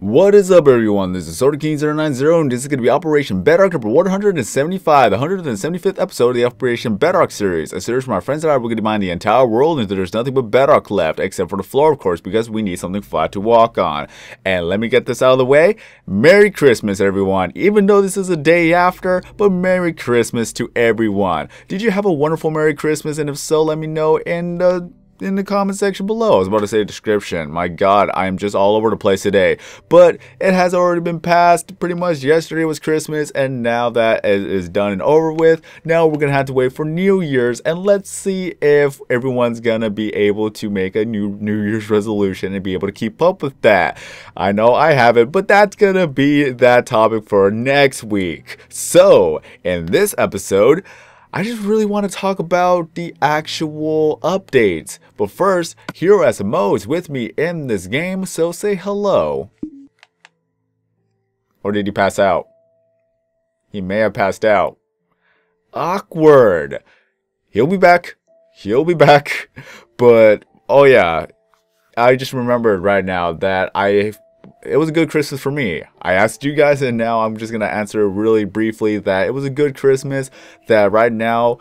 What is up, everyone? This is SwordKing090, and this is going to be Operation Bedrock number 175, the 175th episode of the Operation Bedrock series. A series where my friends and I are going to mine the entire world until there's nothing but bedrock left, except for the floor, of course, because we need something flat to walk on. And let me get this out of the way. Merry Christmas, everyone. Even though this is a day after, but Merry Christmas to everyone. Did you have a wonderful Merry Christmas? And if so, let me know in the comment section below. I was about to say description. My god, I am just all over the place today. But it has already been passed. Pretty much yesterday was Christmas, and now that is done and over with, now we're gonna have to wait for New Year's, and let's see if everyone's gonna be able to make a New Year's resolution and be able to keep up with that. I know I haven't, but that's gonna be that topic for next week. So in this episode, I just really want to talk about the actual updates. But first, Hero SMO is with me in this game, so say hello. Or did he pass out? He may have passed out. Awkward. He'll be back. He'll be back. But, oh yeah, I just remembered right now that it was a good Christmas for me. I asked you guys, and now I'm just gonna answer really briefly that it was a good Christmas. That right now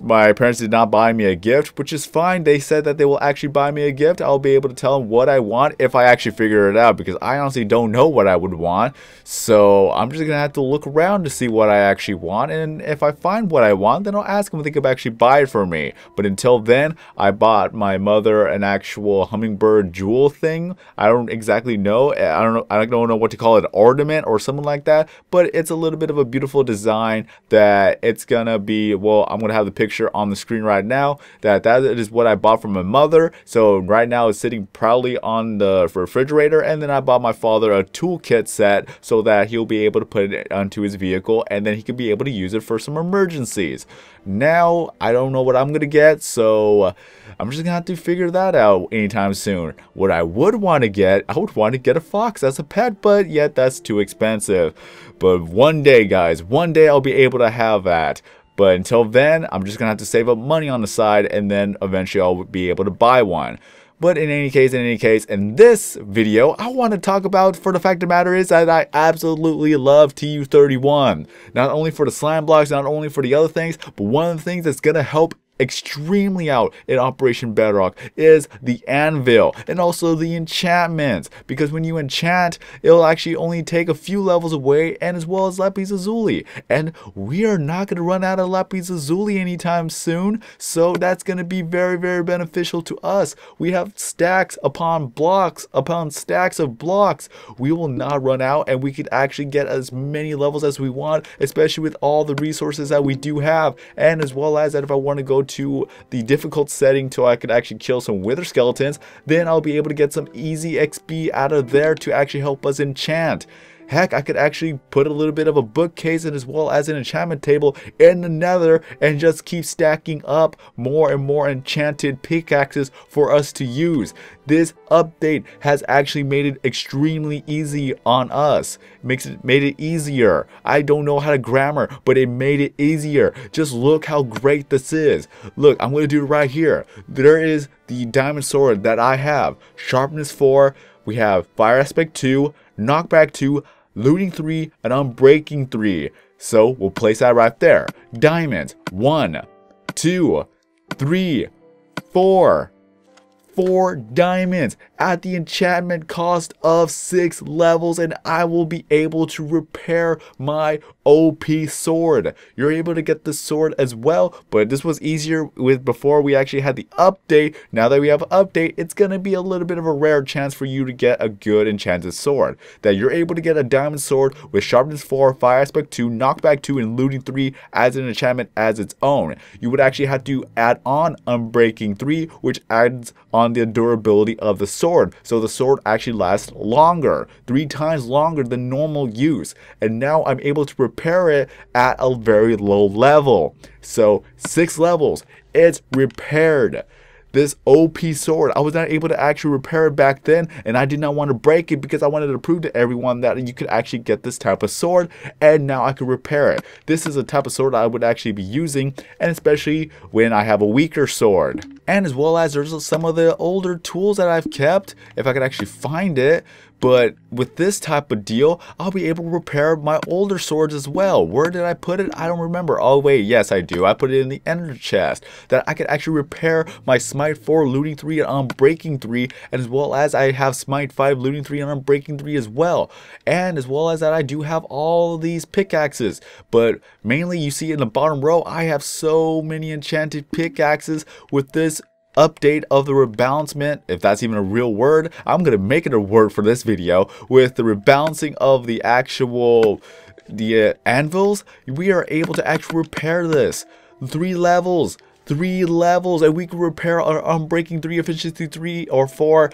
my parents did not buy me a gift, which is fine. They said that they will actually buy me a gift. I'll be able to tell them what I want if I actually figure it out, because I honestly don't know what I would want. So I'm just gonna have to look around to see what I actually want, and if I find what I want, then I'll ask them if they could actually buy it for me. But until then, I bought my mother an actual hummingbird jewel thing. I don't exactly know. I don't know what to call it, ornament or something like that. But it's a little bit of a beautiful design that it's gonna be. Well, I'm gonna have the picture on the screen right now. That is what I bought from my mother. So right now it's sitting proudly on the refrigerator, and then I bought my father a toolkit set so that he'll be able to put it onto his vehicle, and then he could be able to use it for some emergencies. Now I don't know what I'm gonna get, so I'm just gonna have to figure that out anytime soon. What I would want to get, I would want to get a fox as a pet, but yet that's too expensive. But one day, guys, one day I'll be able to have that. But until then, I'm just going to have to save up money on the side, and then eventually I'll be able to buy one. But in any case, in this video, I want to talk about, for the fact of the matter is that I absolutely love TU31. Not only for the slime blocks, not only for the other things, but one of the things that's going to help extremely out in Operation Bedrock is the anvil and also the enchantments, because when you enchant, it'll actually only take a few levels away, and as well as lapis lazuli, and we are not going to run out of lapis lazuli anytime soon, so that's going to be very, very beneficial to us. We have stacks upon blocks upon stacks of blocks. We will not run out, and we could actually get as many levels as we want, especially with all the resources that we do have, and as well as that if I want to go to the difficult setting till I could actually kill some wither skeletons, then I'll be able to get some easy XP out of there to actually help us enchant. Heck, I could actually put a little bit of a bookcase and as well as an enchantment table in the Nether and just keep stacking up more and more enchanted pickaxes for us to use. This update has actually made it extremely easy on us. Made it easier. I don't know how to grammar, but it made it easier. Just look how great this is. Look, I'm going to do it right here. There is the diamond sword that I have. Sharpness 4. We have fire aspect 2, knockback 2, looting 3, and unbreaking 3. So we'll place that right there. Diamonds 1, 2, 3, 4. 4 diamonds at the enchantment cost of 6 levels, and I will be able to repair my OP sword. You're able to get the sword as well, but this was easier with before we actually had the update. Now that we have an update, it's gonna be a little bit of a rare chance for you to get a good enchanted sword. That you're able to get a diamond sword with sharpness 4, fire aspect 2, knockback 2, and looting 3 as an enchantment as its own. You would actually have to add on unbreaking 3, which adds on the durability of the sword, so the sword actually lasts longer, 3 times longer than normal use, and now I'm able to repair it at a very low level. So 6 levels, it's repaired. This OP sword, I was not able to actually repair it back then, and I did not want to break it because I wanted to prove to everyone that you could actually get this type of sword, and now I can repair it. This is a type of sword I would actually be using, and especially when I have a weaker sword. And as well as there's some of the older tools that I've kept, if I could actually find it, But with this type of deal, I'll be able to repair my older swords as well. Where did I put it? I don't remember. Oh wait, yes I do. I put it in the ender chest, that I could actually repair my Smite 4, Looting 3, and Unbreaking 3, and as well as I have Smite 5, Looting 3, and Unbreaking 3 as well. And as well as that, I do have all these pickaxes. But mainly you see in the bottom row, I have so many enchanted pickaxes with this update of the rebalancement, if that's even a real word. I'm gonna make it a word for this video. With the rebalancing of the actual anvils, we are able to actually repair this 3 levels, and we can repair our Unbreaking 3, Efficiency 3, or 4,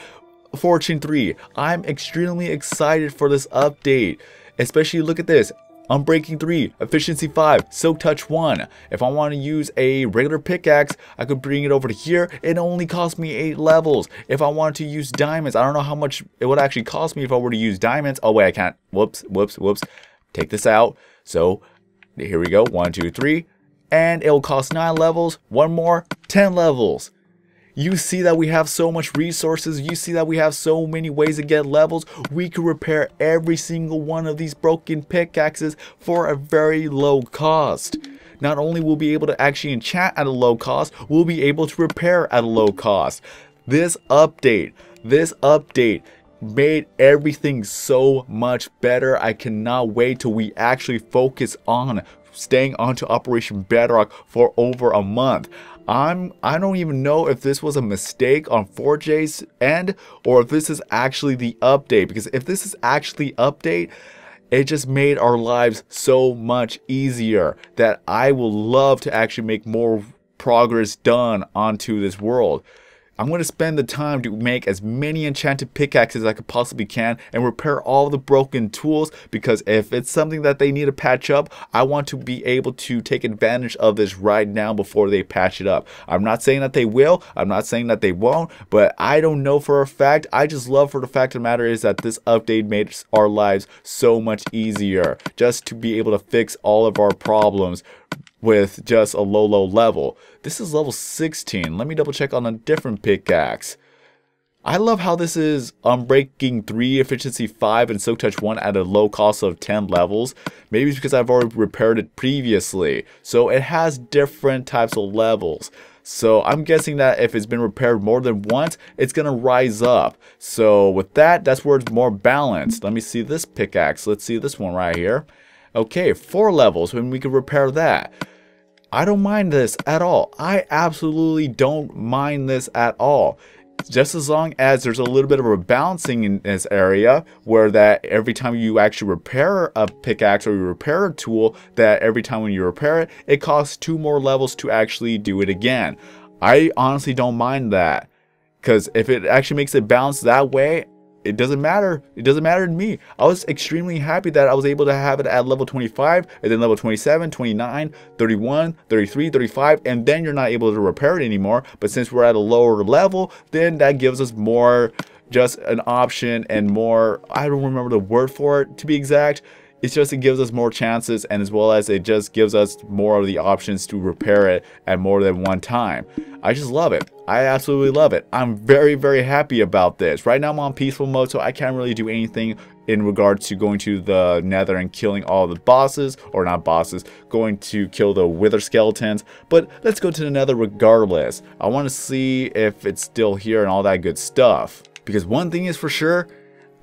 Fortune 3. I'm extremely excited for this update, especially look at this. Unbreaking 3, Efficiency 5, Silk Touch 1. If I want to use a regular pickaxe, I could bring it over to here. It only cost me 8 levels. If I wanted to use diamonds, I don't know how much it would actually cost me if I were to use diamonds. Oh wait, I can't. Whoops. Take this out. So here we go. 1, 2, 3. And it'll cost 9 levels. One more, 10 levels. You see that we have so much resources. You see that we have so many ways to get levels. We can repair every single one of these broken pickaxes for a very low cost. Not only will we be able to actually enchant at a low cost, we'll be able to repair at a low cost. This update made everything so much better. I cannot wait till we actually focus on staying onto Operation Bedrock for over a month. I don't even know if this was a mistake on 4J's end or if this is actually the update, because if this is actually update, it just made our lives so much easier that I will love to actually make more progress done onto this world. I'm going to spend the time to make as many enchanted pickaxes as I could possibly can and repair all the broken tools, because if it's something that they need to patch up, I want to be able to take advantage of this right now before they patch it up. I'm not saying that they will, I'm not saying that they won't, but I don't know for a fact. I just love for the fact of the matter is that this update made our lives so much easier just to be able to fix all of our problems with just a low level. This is level 16. Let me double check on a different pickaxe. I love how this is Unbreaking 3, Efficiency 5, and Silk Touch 1 at a low cost of 10 levels. Maybe it's because I've already repaired it previously. So it has different types of levels. So I'm guessing that if it's been repaired more than once, it's going to rise up. So with that, that's where it's more balanced. Let me see this pickaxe. Let's see this one right here. Okay, 4 levels, and we can repair that. I don't mind this at all. I absolutely don't mind this at all. Just as long as there's a little bit of a balancing in this area, where that every time you actually repair a pickaxe or you repair a tool, that every time when you repair it, it costs 2 more levels to actually do it again. I honestly don't mind that, because if it actually makes it balance that way, it doesn't matter. It doesn't matter to me. I was extremely happy that I was able to have it at level 25, and then level 27, 29, 31, 33, 35, and then you're not able to repair it anymore. But since we're at a lower level, then that gives us more, just an option and more, I don't remember the word for it to be exact. It's just, it gives us more chances, and as well as it just gives us more of the options to repair it at more than one time. I just love it. I absolutely love it. I'm very happy about this. Right now I'm on peaceful mode, so I can't really do anything in regards to going to the Nether and killing all the bosses, or not bosses, going to kill the wither skeletons. But let's go to the Nether regardless. I want to see if it's still here and all that good stuff. Because one thing is for sure,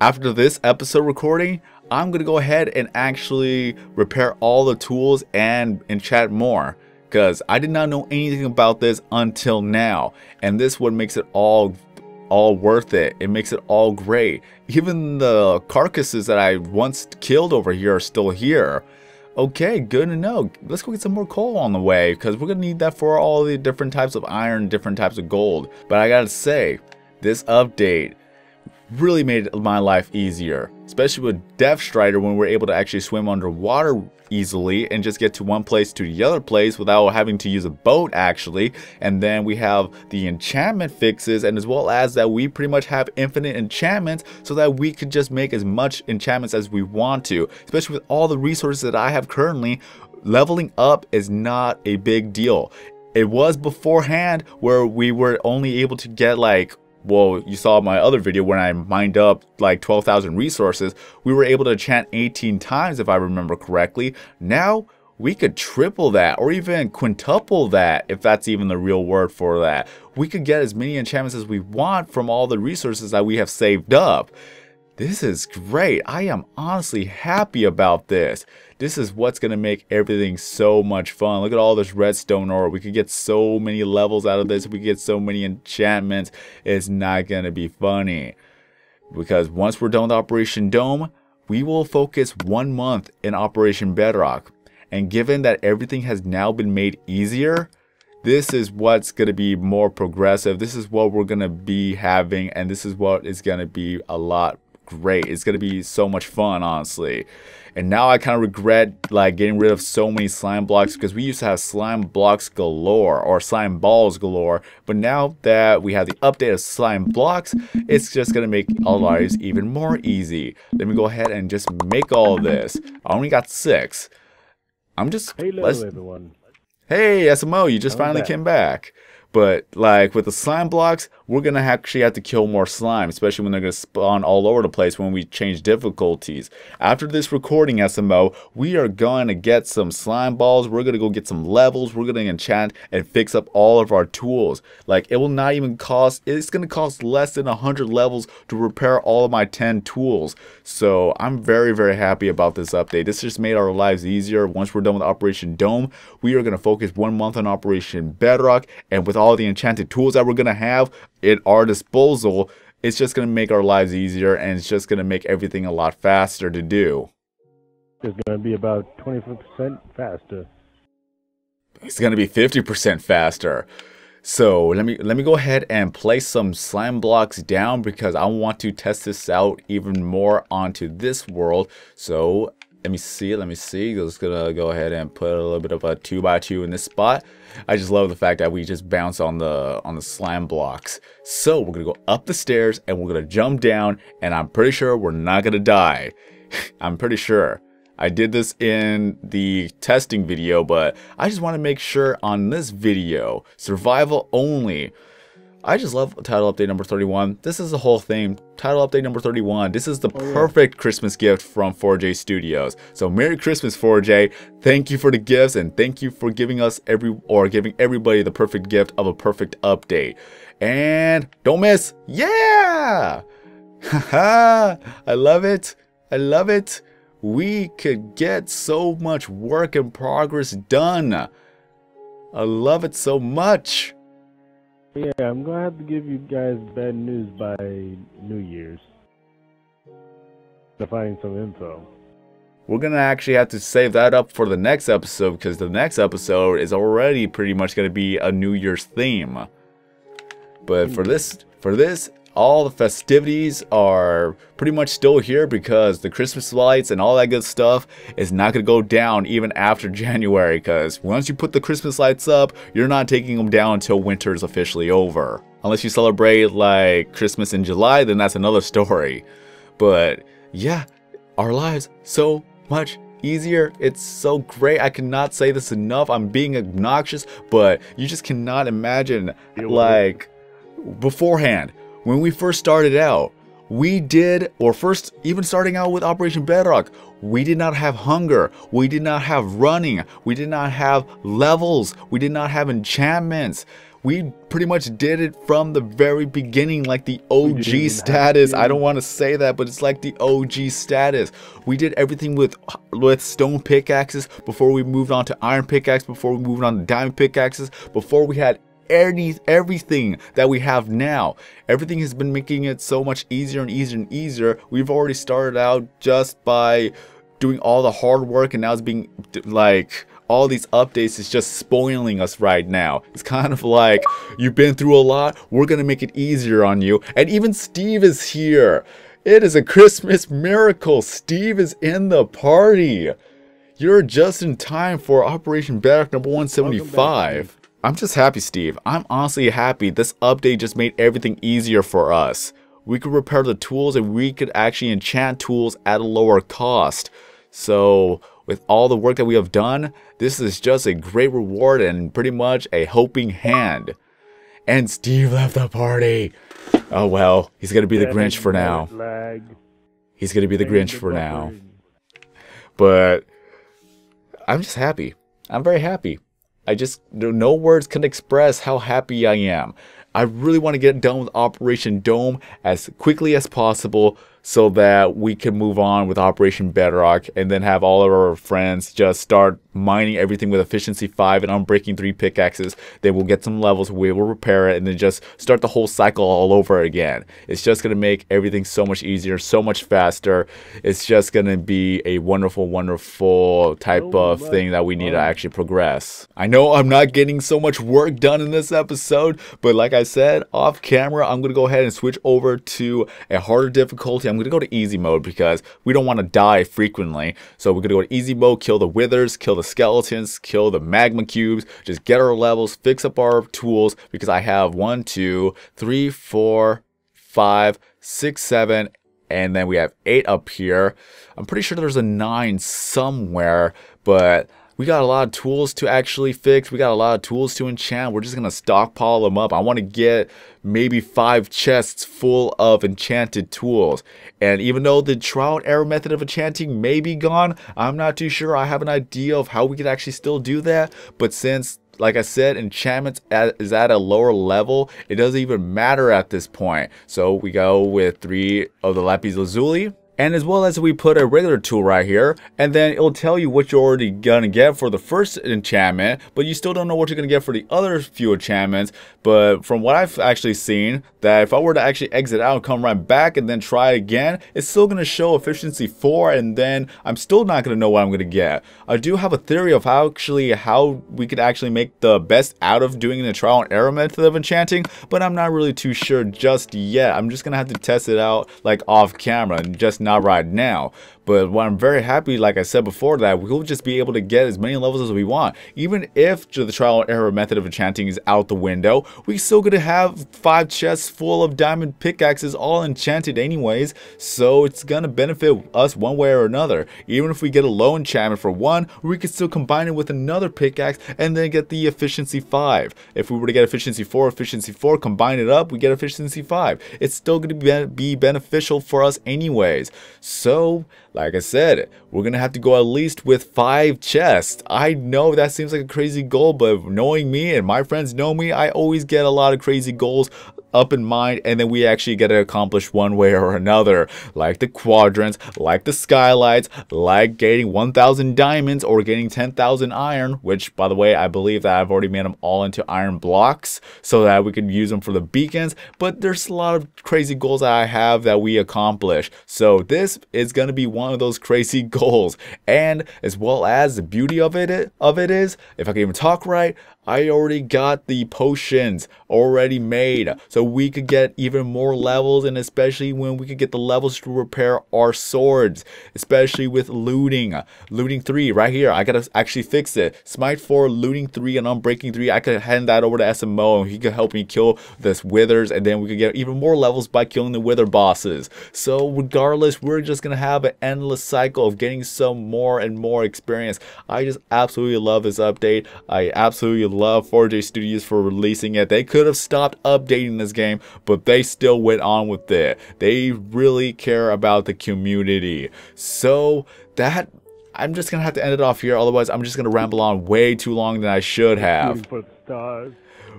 after this episode recording, I'm going to go ahead and actually repair all the tools and enchant more, because I did not know anything about this until now, and this what makes it all worth it. It makes it all great. Even the carcasses that I once killed over here are still here. Okay, good to know. Let's go get some more coal on the way, because we're going to need that for all the different types of iron, different types of gold. But I gotta say, this update really made my life easier, especially with Depth Strider, when we're able to actually swim underwater easily and just get to one place to the other place without having to use a boat actually. And then we have the enchantment fixes, and as well as that we pretty much have infinite enchantments, so that we could just make as much enchantments as we want to. Especially with all the resources that I have currently, leveling up is not a big deal. It was beforehand where we were only able to get like well, you saw my other video when I mined up like 12,000 resources, we were able to enchant 18 times if I remember correctly. Now we could triple that or even quintuple that, if that's even the real word for that. We could get as many enchantments as we want from all the resources that we have saved up. This is great. I am honestly happy about this. This is what's going to make everything so much fun. Look at all this redstone ore. We could get so many levels out of this. We could get so many enchantments. It's not going to be funny. Because once we're done with Operation Dome, we will focus 1 month in Operation Bedrock. And given that everything has now been made easier, this is what's going to be more progressive. This is what we're going to be having. And this is what is going to be a lot great. It's going to be so much fun, honestly. And now I kind of regret like getting rid of so many slime blocks, because we used to have slime blocks galore or slime balls galore. But now that we have the update of slime blocks, it's just going to make our lives even more easy. Let me go ahead and just make all of this. I only got 6. I'm just... Hello, everyone. Hey, SMO, you just finally came back. But like with the slime blocks, we're going to actually have to kill more slime, especially when they're going to spawn all over the place when we change difficulties. After this recording, SMO, we are going to get some slime balls. We're going to go get some levels. We're going to enchant and fix up all of our tools. Like, it will not even cost, it's going to cost less than 100 levels to repair all of my 10 tools. So I'm very, very happy about this update. This just made our lives easier. Once we're done with Operation Dome, we are going to focus 1 month on Operation Bedrock, and with all the enchanted tools that we're going to have at our disposal, it's just going to make our lives easier, and it's just going to make everything a lot faster to do. It's going to be about 25% faster. It's going to be 50% faster. So let me go ahead and place some slime blocks down, because I want to test this out even more onto this world. So let me see. I'm just gonna go ahead and put a little bit of a 2x2 in this spot. I just love the fact that we just bounce on the slime blocks. So we're gonna go up the stairs and we're gonna jump down, and I'm pretty sure we're not gonna die. I'm pretty sure. I did this in the testing video, but I just want to make sure on this video, survival only. I just love title update number 31. This is the whole thing. Title update number 31. This is the perfect Christmas gift from 4J Studios. So Merry Christmas, 4J. Thank you for the gifts, and thank you for giving us giving everybody the perfect gift of a perfect update. And don't miss. Yeah! Haha! I love it. I love it. We could get so much work in progress done. I love it so much. Yeah, I'm gonna have to give you guys bad news by New Year's to find some info. We're gonna actually have to save that up for the next episode, because the next episode is already pretty much gonna be a New Year's theme. But for this, all the festivities are pretty much still here, because the Christmas lights and all that good stuff is not going to go down even after January, because once you put the Christmas lights up, you're not taking them down until winter is officially over. Unless you celebrate like Christmas in July, then that's another story. But yeah, our lives so much easier. It's so great. I cannot say this enough. I'm being obnoxious, but you just cannot imagine, like, beforehand, when we first started out, even starting out with Operation Bedrock, we did not have hunger, we did not have running, we did not have levels, we did not have enchantments. We pretty much did it from the very beginning, like the OG status. I don't want to say that, but it's like the OG status. We did everything with stone pickaxes before we moved on to iron pickaxe, before we moved on to diamond pickaxes, before we had everything that we have now. Everything has been making it so much easier and easier and easier. We've already started out just by doing all the hard work, and now it's being like all these updates is just spoiling us right now. It's kind of like, you've been through a lot, we're gonna make it easier on you. And even Steve is here. It is a Christmas miracle. Steve is in the party. You're just in time for Operation Bedrock number 175. I'm just happy, Steve. I'm honestly happy. This update just made everything easier for us. We could repair the tools, and we could actually enchant tools at a lower cost. So with all the work that we have done, this is just a great reward and pretty much a helping hand. And Steve left the party. Oh well, he's gonna be the Grinch for now. He's gonna be the Grinch for now. But I'm just happy. I'm very happy. No words can express how happy I am. I really want to get done with Operation Dome as quickly as possible so that we can move on with Operation Bedrock and then have all of our friends just start mining everything with efficiency 5 and unbreaking 3 pickaxes. Then we'll get some levels, we will repair it, and then just start the whole cycle all over again. It's just going to make everything so much easier, so much faster. It's just going to be a wonderful, wonderful type of thing that we need to actually progress. I know I'm not getting so much work done in this episode, but like I said, off camera, I'm going to go ahead and switch over to a harder difficulty. I'm going to go to easy mode because we don't want to die frequently. So we're going to go to easy mode, kill the withers, kill the skeletons, kill the magma cubes, just get our levels, fix up our tools, because I have 1, 2, 3, 4, 5, 6, 7, and then we have 8 up here. I'm pretty sure there's a 9 somewhere, but we got a lot of tools to actually fix. We got a lot of tools to enchant. We're just going to stockpile them up. I want to get maybe 5 chests full of enchanted tools. And even though the trial and error method of enchanting may be gone, I'm not too sure. I have an idea of how we could actually still do that. But since, like I said, enchantments is at a lower level, it doesn't even matter at this point. So we go with 3 of the lapis lazuli. And as well as we put a regular tool right here, and then it'll tell you what you're already gonna get for the first enchantment, but you still don't know what you're gonna get for the other few enchantments. But from what I've actually seen, that if I were to actually exit out and come right back and then try again, it's still gonna show efficiency 4, and then I'm still not gonna know what I'm gonna get. I do have a theory of how we could actually make the best out of doing the trial and error method of enchanting, but I'm not really too sure just yet. I'm just gonna have to test it out like off camera and just not right now. But what I'm very happy, like I said before, that we'll just be able to get as many levels as we want. Even if the trial and error method of enchanting is out the window, we still gonna have 5 chests full of diamond pickaxes all enchanted anyways, so it's gonna benefit us one way or another. Even if we get a low enchantment for one, we can still combine it with another pickaxe and then get the efficiency 5. If we were to get efficiency 4, combine it up, we get efficiency 5. It's still gonna be beneficial for us anyways. So, like I said, we're gonna have to go at least with 5 chests. I know that seems like a crazy goal, but knowing me and my friends know me, I always get a lot of crazy goals up in mind, and then we actually get it accomplished one way or another, like the quadrants, like the skylights, like getting 1,000 diamonds or getting 10,000 iron, which by the way, I believe that I've already made them all into iron blocks so that we can use them for the beacons. But there's a lot of crazy goals that I have that we accomplish, so this is going to be one of those crazy goals. And as well as the beauty of it is, if I can even talk right, I already got the potions already made, so we could get even more levels, and especially when we could get the levels to repair our swords, especially with looting 3 right here. I gotta actually fix it. Smite 4, looting 3, and unbreaking 3. I could hand that over to SMO and he could help me kill this withers, and then we could get even more levels by killing the wither bosses. So regardless, we're just gonna have an endless cycle of getting some more and more experience. I just absolutely love this update. I absolutely love 4J Studios for releasing it. They could have stopped updating this game, but they still went on with it. They really care about the community. So that, I'm just gonna have to end it off here, otherwise I'm just gonna ramble on way too long than I should have. Shooting for the stars.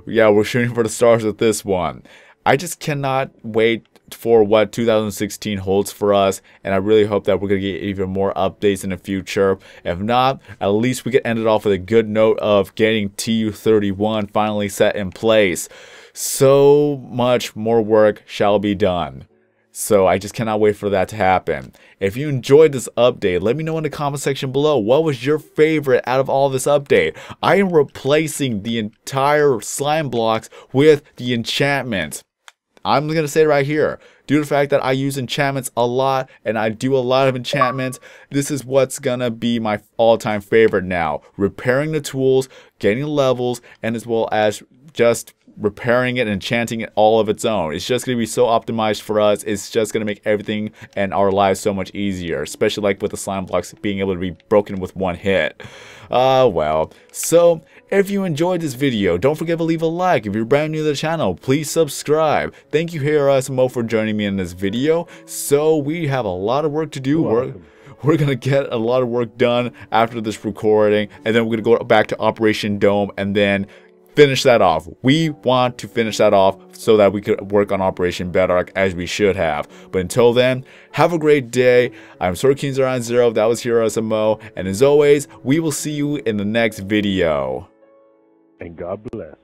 Yeah, we're shooting for the stars with this one. I just cannot wait for what 2016 holds for us, and I really hope that we're going to get even more updates in the future. If not, at least we can end it off with a good note of getting TU31 finally set in place. So much more work shall be done. So I just cannot wait for that to happen. If you enjoyed this update, let me know in the comment section below, what was your favorite out of all this update? I am replacing the entire slime blocks with the enchantments. I'm going to say it right here. Due to the fact that I use enchantments a lot and I do a lot of enchantments, this is what's going to be my all-time favorite now. Repairing the tools, getting levels, and as well as just repairing it and enchanting it all of its own. It's just going to be so optimized for us. It's just going to make everything and our lives so much easier, especially like with the slime blocks being able to be broken with one hit. Well, so if you enjoyed this video, don't forget to leave a like. If you're brand new to the channel, please subscribe. Thank you here, Mo, for joining me in this video. So we have a lot of work to do. We're going to get a lot of work done after this recording, and then we're going to go back to Operation Dome and then finish that off. We want to finish that off so that we could work on Operation Bedrock as we should have. But until then, have a great day. I'm SwordKing090. That was Hero Mo, and as always, we will see you in the next video. And God bless.